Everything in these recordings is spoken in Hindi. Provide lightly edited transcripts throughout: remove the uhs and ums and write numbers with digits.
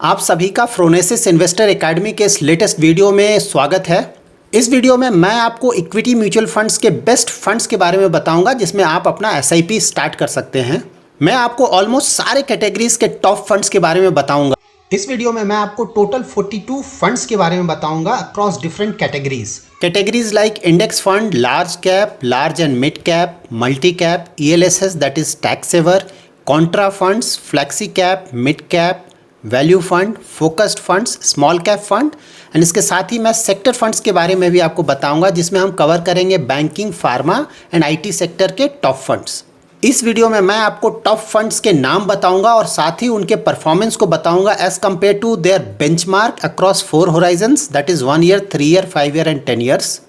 आप सभी का फ्रोनेसिस इन्वेस्टर एकेडमी के इस लेटेस्ट वीडियो में स्वागत है। इस वीडियो में मैं आपको इक्विटी म्यूचुअल फंड्स के बेस्ट फंड्स के बारे में बताऊंगा जिसमें आप अपना एसआईपी स्टार्ट कर सकते हैं। मैं आपको ऑलमोस्ट सारे कैटेगरीज के टॉप फंड्स के बारे में बताऊंगा। इस वीडियो में मैं आपको टोटल 42 फंड्स के बारे में बताऊंगा across different categories like index fund, large cap, large and mid cap, multi cap, ELSS that is tax saver, contra funds, flexi cap, mid cap, value fund, focused funds, small cap fund and इसके साथ ही मैं सेक्टर फंड्स के बारे में भी आपको बताऊंगा जिसमें हम कवर करेंगे banking, pharma and IT sector के टॉप फंड्स। इस वीडियो में मैं आपको टॉप फंड्स के नाम बताऊंगा और साथ ही उनके परफॉर्मेंस को बताऊंगा as compare to their benchmark across 4 horizons that is 1 year, 3 year, 5 year and 10 years.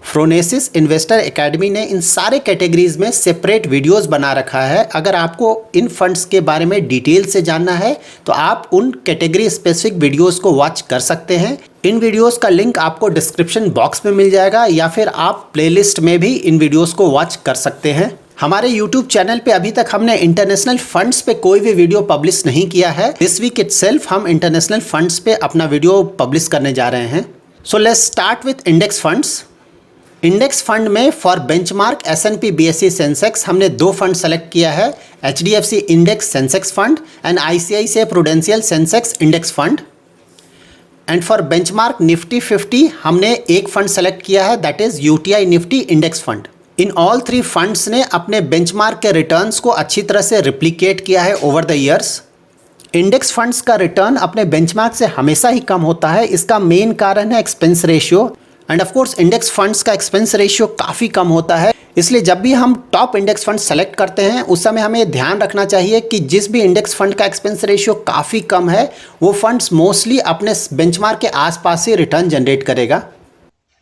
Phronesis investor academy ने इन सारे कैटेगरीज में सेपरेट वीडियोस बना रखा है। अगर आपको इन फंड्स के बारे में डिटेल से जानना है तो आप उन कैटेगरी स्पेसिफिक वीडियोस को वॉच कर सकते हैं। इन वीडियोस का लिंक आपको डिस्क्रिप्शन बॉक्स में मिल जाएगा या फिर आप प्लेलिस्ट में भी इन वीडियोस को वॉच कर सकते हैं। हमारे YouTube चैनल पे अभी तक हमने इंटरनेशनल फंड्स पे कोई भी वीडियो पब्लिश नहीं किया है। दिस वीक इटसेल्फ हम इंटरनेशनल फंड्स पे अपना वीडियो पब्लिश करने जा रहे हैं। So let's start with index funds. Index fund में for benchmark S&P BSE Sensex हमने 2 फंड सेलेक्ट किया है, HDFC index Sensex fund and ICICI prudential Sensex index fund. And for benchmark Nifty 50 हमने एक फंड सेलेक्ट किया है that is UTI Nifty index fund. In all 3 funds ने अपने बेंचमार्क के रिटर्न्स को अच्छी तरह से रिप्लिकेट किया है over the years. Index funds का रिटर्न अपने बेंचमार्क से हमेशा ही कम होता है। इसका मेन कारण है expense ratio end of course index funds का एक्सपेंस रेशियो काफ़ी कम होता है। इसलिए जब भी हम टॉप इंडेक्स फंड सेलेक्ट करते हैं उस समय हमें ध्यान रखना चाहिए कि जिस भी इंडेक्स फंड का एक्सपेंस रेशियो काफ़ी कम है वो फंड्स मोस्टली अपने बेंचमार्क के आसपास ही रिटर्न जनरेट करेगा।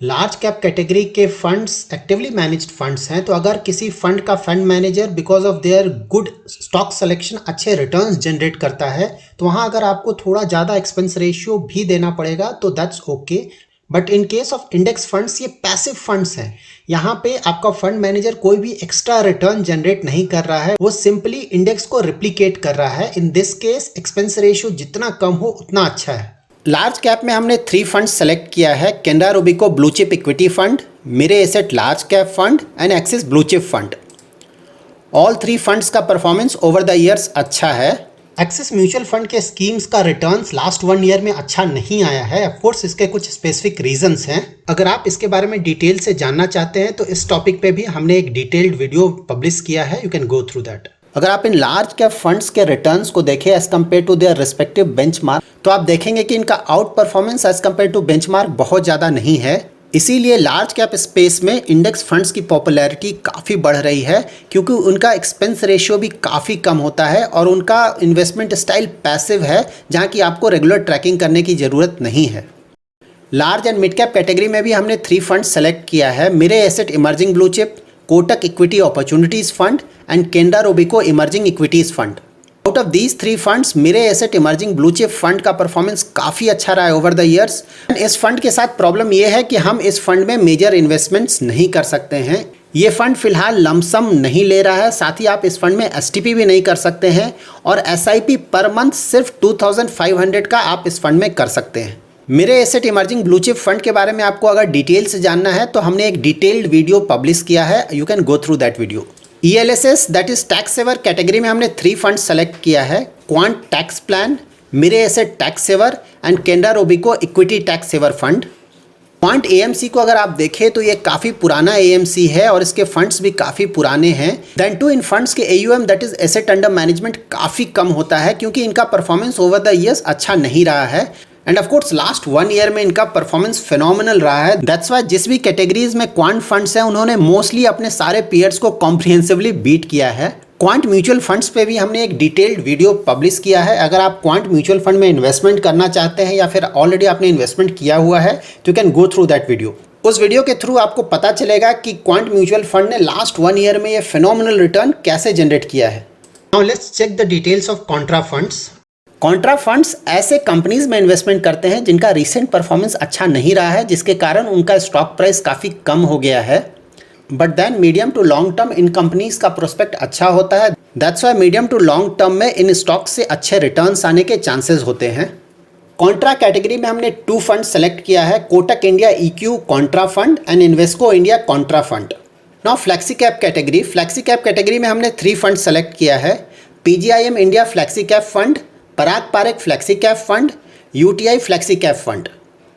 लार्ज कैप कैटेगरी के फंड्स एक्टिवली मैनेज्ड फंड्स हैं, तो अगर किसी फंड का fund manager because of their good stock selection अच्छे रिटर्न्स जनरेट करता है तो वहाँ अगर आपको थोड़ा ज़्यादा एक्सपेंस रेशियो भी देना पड़ेगा तो that's okay. But in case of index funds ये पैसिव फंड्स हैं, यहाँ पे आपका फंड मैनेजर कोई भी एक्स्ट्रा रिटर्न जनरेट नहीं कर रहा है, वो सिंपली इंडेक्स को रिप्लिकेट कर रहा है। In this case expense ratio जितना कम हो उतना अच्छा है। लार्ज कैप में हमने 3 फंड सेलेक्ट किया है, Canara Robeco blue chip equity fund, Mirae Asset large cap fund and axis blue chip fund. All 3 funds का परफॉर्मेंस ओवर द ईयर्स अच्छा है। एक्सिस म्यूचुअल फंड के स्कीम्स का रिटर्न्स लास्ट 1 ईयर में अच्छा नहीं आया है। ऑफ कोर्स इसके कुछ स्पेसिफिक रीजंस हैं। अगर आप इसके बारे में डिटेल से जानना चाहते हैं तो इस टॉपिक पे भी हमने एक डिटेल्ड वीडियो पब्लिश किया है, you can go through that. अगर आप इन लार्ज कैप फंड्स के रिटर्न्स को देखें as compare to their respective benchmark तो आप देखेंगे कि इनका outperformance as compare to benchmark बहुत ज़्यादा नहीं है। इसीलिए लार्ज कैप स्पेस में इंडेक्स फंड्स की पॉपुलैरिटी काफ़ी बढ़ रही है क्योंकि उनका एक्सपेंस रेशियो भी काफ़ी कम होता है और उनका इन्वेस्टमेंट स्टाइल पैसिव है जहाँ की आपको रेगुलर ट्रैकिंग करने की ज़रूरत नहीं है। Large and mid cap category में भी हमने 3 फंड सेलेक्ट किया है, Mirae Asset emerging blue chip, Kotak equity opportunities fund and Canara Robeco emerging equities fund. Out of these 3 funds Mirae Asset emerging blue chip fund का परफॉर्मेंस काफ़ी अच्छा रहा है ओवर द ईयर्स। इस फंड के साथ प्रॉब्लम ये है कि हम इस फंड में मेजर इन्वेस्टमेंट्स नहीं कर सकते हैं। ये फंड फिलहाल लमसम नहीं ले रहा है, साथ ही आप इस फंड में STP भी नहीं कर सकते हैं और SIP पर मंथ सिर्फ 2500 का आप इस फंड में कर सकते हैं। मेरे asset emerging blue chip fund के बारे में आपको अगर डिटेल से जानना है तो हमने एक डिटेल्ड वीडियो पब्लिश किया है, you can go through that video. ELSS that is tax saver category में हमने 3 फंड सेलेक्ट किया है, Quant tax plan, Mirae asset tax saver and Canara Robeco equity tax saver fund. Quant AMC को अगर आप देखें तो ये काफ़ी पुराना AMC है और इसके फंड्स भी काफ़ी पुराने हैं। देन टू इन फंड्स के AUM that is asset under management काफ़ी कम होता है क्योंकि इनका परफॉर्मेंस ओवर द ईयर्स अच्छा नहीं रहा है end of course last 1 year में इनका परफॉर्मेंस फिनोमिनल रहा है। दैट्स वाई जिस भी कैटेगरीज में क्वांट फंड्स हैं उन्होंने मोस्टली अपने सारे पीयर्स को कॉम्प्रिहेंसिवली बीट किया है। क्वांट म्यूचुअल फंड्स पे भी हमने एक डिटेल्ड वीडियो पब्लिश किया है। अगर आप क्वांट म्यूचुअल फंड में इन्वेस्टमेंट करना चाहते हैं या फिर ऑलरेडी आपने इन्वेस्टमेंट किया हुआ है तो you can go through that video. उस वीडियो के थ्रू आपको पता चलेगा कि क्वांट म्यूचुअल फंड ने लास्ट 1 ईयर में ये फिनोमिनल रिटर्न कैसे जनरेट किया है। Now let's check the details of contra funds. Contra funds ऐसे कंपनीज में इन्वेस्टमेंट करते हैं जिनका रिसेंट परफॉर्मेंस अच्छा नहीं रहा है जिसके कारण उनका स्टॉक प्राइस काफ़ी कम हो गया है। But then medium to long term इन कंपनीज का प्रोस्पेक्ट अच्छा होता है। That's why medium to long term में इन स्टॉक से अच्छे रिटर्न्स आने के चांसेस होते हैं। कॉन्ट्रा कैटेगरी में हमने 2 फंड सेलेक्ट किया है, Kotak India EQ Contra fund and Invesco India Contra fund. Now flexi cap category में हमने 3 फंड सेलेक्ट किया है, PGIM India flexi cap fund, Parag Parekh flexi cap fund, UTI flexi cap fund.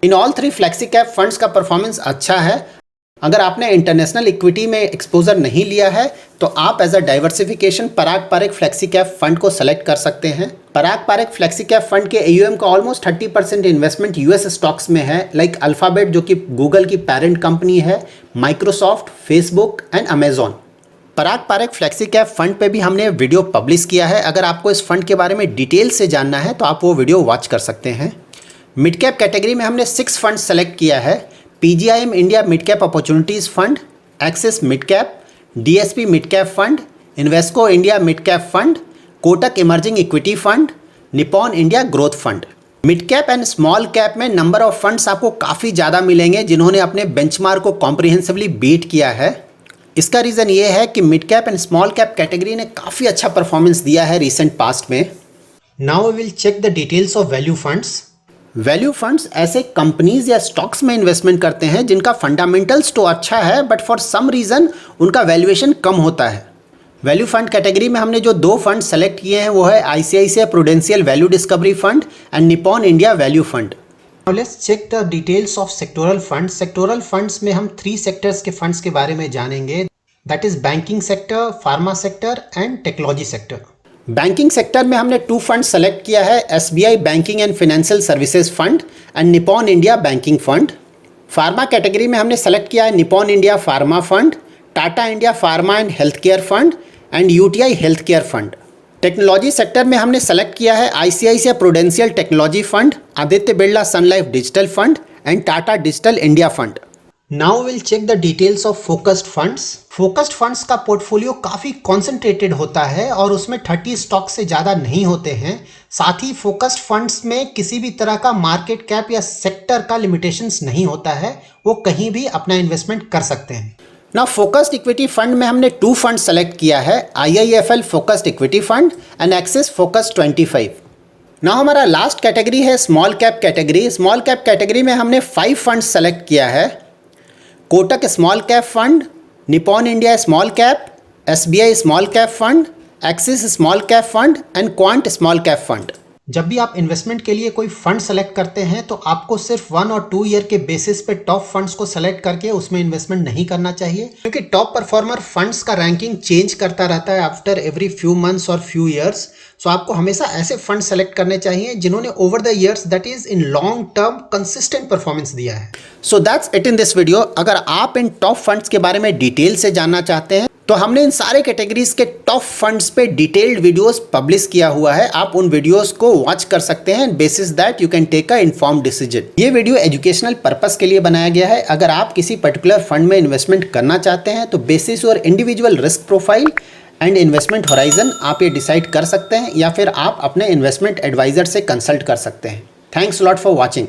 In all 3 flexi cap funds का परफॉर्मेंस अच्छा है। अगर आपने इंटरनेशनल इक्विटी में एक्सपोजर नहीं लिया है तो आप as a diversification Parag Parekh flexi cap fund को सेलेक्ट कर सकते हैं। Parag Parekh flexi cap fund के AUM का ऑलमोस्ट 30% इन्वेस्टमेंट US स्टॉक्स में है, लाइक अल्फाबेट जो कि गूगल की पेरेंट कंपनी है, Microsoft, Facebook and Amazon. Parag Parekh flexi cap fund पे भी हमने वीडियो पब्लिश किया है। अगर आपको इस फंड के बारे में डिटेल से जानना है तो आप वो वीडियो वॉच कर सकते हैं। मिड कैप कैटेगरी में हमने 6 फंड सेलेक्ट किया है, PGIM India mid cap opportunities fund, axis mid cap, DSP mid cap fund, Invesco India mid cap fund, Kotak emerging equity fund, Nippon India growth fund. Mid cap and small cap में नंबर ऑफ फंड्स आपको काफ़ी ज़्यादा मिलेंगे जिन्होंने अपने बेंचमार्क को कॉम्प्रिहेंसिवली बीट किया है। इसका रीज़न ये है कि mid cap and small cap category ने काफ़ी अच्छा परफॉर्मेंस दिया है रिसेंट पास्ट में। Now we will check the details of value funds. Value funds ऐसे कंपनीज या स्टॉक्स में इन्वेस्टमेंट करते हैं जिनका फंडामेंटल्स तो अच्छा है बट फॉर सम रीज़न उनका वैल्यूएशन कम होता है। वैल्यू फंड कैटेगरी में हमने जो 2 फंड सेलेक्ट किए हैं वो है ICICI prudential value discovery fund and Nippon India value fund. Now let's check the details of sectoral funds. Sectoral funds में हम 3 सेक्टर्स के फंड्स के बारे में जानेंगे, that is banking sector, pharma sector and technology sector. Banking sector में हमने 2 फंड सेलेक्ट किया है, SBI banking and financial services fund and Nippon India banking fund. Pharma category में हमने सेलेक्ट किया है Nippon India pharma fund, Tata India pharma and health care fund and UTI health care fund. Technology sector में हमने सेलेक्ट किया है ICICI prudential technology fund, Aditya Birla sun life digital fund and Tata digital India fund. Now will check the details of focused funds. Focused funds का पोर्टफोलियो काफ़ी कॉन्सेंट्रेटेड होता है और उसमें 30 स्टॉक से ज़्यादा नहीं होते हैं। साथ ही फोकस्ड फंड्स में किसी भी तरह का मार्केट कैप या सेक्टर का लिमिटेशंस नहीं होता है, वो कहीं भी अपना इन्वेस्टमेंट कर सकते हैं। ना फोकस्ड इक्विटी फंड में हमने 2 फंड सेलेक्ट किया है, IIFL focused equity fund and axis focused 25। ना हमारा लास्ट कैटेगरी है small cap category. Small cap category में हमने 5 फंड सेलेक्ट किया है, Kotak small cap fund, Nippon India small cap, SBI small cap fund, axis small cap fund and quant small cap fund. जब भी आप इन्वेस्टमेंट के लिए कोई फंड सेलेक्ट करते हैं तो आपको सिर्फ 1 और 2 ईयर के बेसिस पे टॉप फंड्स को सेलेक्ट करके उसमें इन्वेस्टमेंट नहीं करना चाहिए, क्योंकि टॉप परफॉर्मर फंड्स का रैंकिंग चेंज करता रहता है आफ्टर एवरी फ्यू मंथ्स और फ्यू ईयर्स। सो आपको हमेशा ऐसे फंड सेलेक्ट करने चाहिए जिन्होंने over the years, that is in long term, consistent performance दिया है। So that's it in this video. अगर आप इन टॉप फंड्स के बारे में डिटेल से जानना चाहते हैं तो हमने इन सारे कैटेगरीज के टॉप फंड्स पे डिटेल्ड वीडियोस पब्लिश किया हुआ है, आप उन वीडियोस को वॉच कर सकते हैं। Basis that you can take a informed decision. ये वीडियो एजुकेशनल पर्पस के लिए बनाया गया है। अगर आप किसी पर्टिकुलर फंड में इन्वेस्टमेंट करना चाहते हैं तो basis your individual risk profile and investment horizon आप ये डिसाइड कर सकते हैं, या फिर आप अपने इन्वेस्टमेंट एडवाइजर से कंसल्ट कर सकते हैं। Thanks lot for watching.